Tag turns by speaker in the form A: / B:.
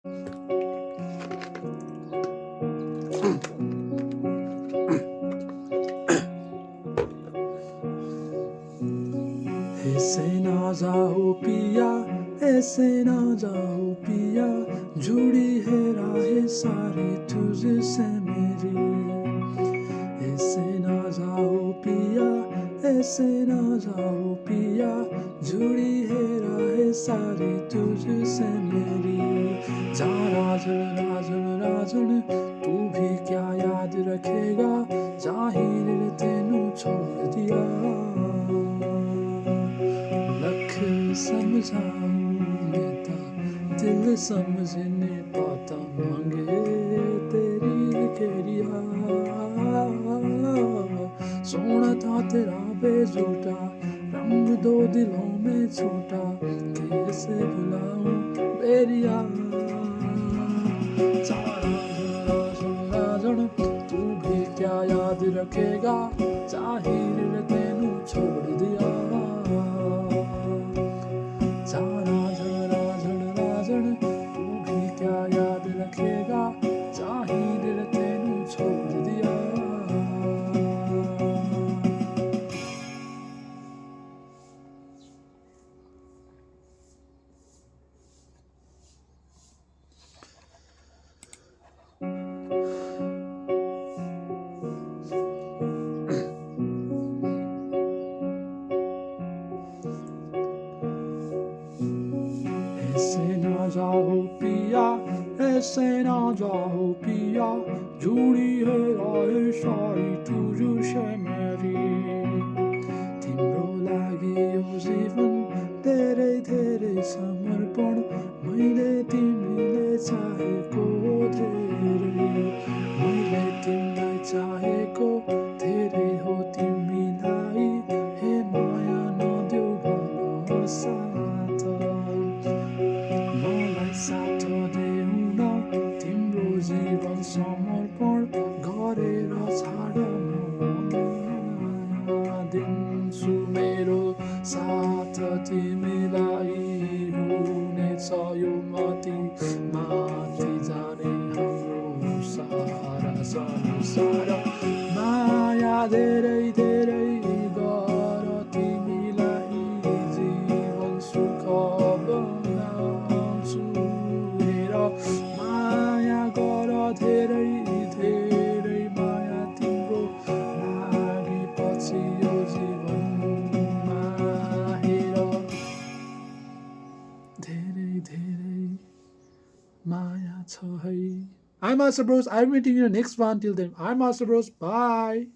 A: ऐसे ना जाओ पिया, ऐसे ना जाओ पिया, जुड़ी है राहें सारी तुझसे मेरी। ऐसे ना जाओ पिया, ऐसे ना जाओ पिया, जुड़ी है राहें सारी तुझसे मेरी। जा राजन राजन राजन, तू भी क्या याद रखेगा, जाहिर तेनू छोड़ दिया। लख समझाऊं मैं ता दिल समझ नहीं पाता, मांगे तेरी खेरिया। सोना था तेरा बेझूठा, रंग दो दिलों में छूटा, कैसे भुलाऊं बेरिया। राजन तू भी क्या याद रखेगा, जाहिर तेनू छोड़ दिया। राजन तू भी क्या याद रखेगा, जाहिर तेनू छोड़ दिया। ऐसे ना जाओ पिया, ऐसे ना जाओ पिया, जुड़ी है राहें सारी तुझसे मेरी। तिम्रो लागि यो जीवन धेरै धेरै समर्पण, मैले तिमीलाई चाहेको धेरै। मैले तिमीलाई चाहेको धेरै हो तिमीलाई, हे माया नदेऊ भन साथ। मलाई साथ देऊ न, तिम्रो जीवन समर्पण गरेर छाड म दिन्छु मेरो साथ तिमीलाई। हुनेछ यो माथि माथि जाने हाम्रो सारा संसार। माया धेरै धेरै गर तिमीलाई, जीवन सुख बनाउँछु हेर। माया गर धेरै धेरै माया तिम्रो लागि, पछि यो जीवनमा हेर। धेरै धेरै माया छ है। I'm Master Bros. I'm meeting you next one. Till then, I'm Master Bros. Bye.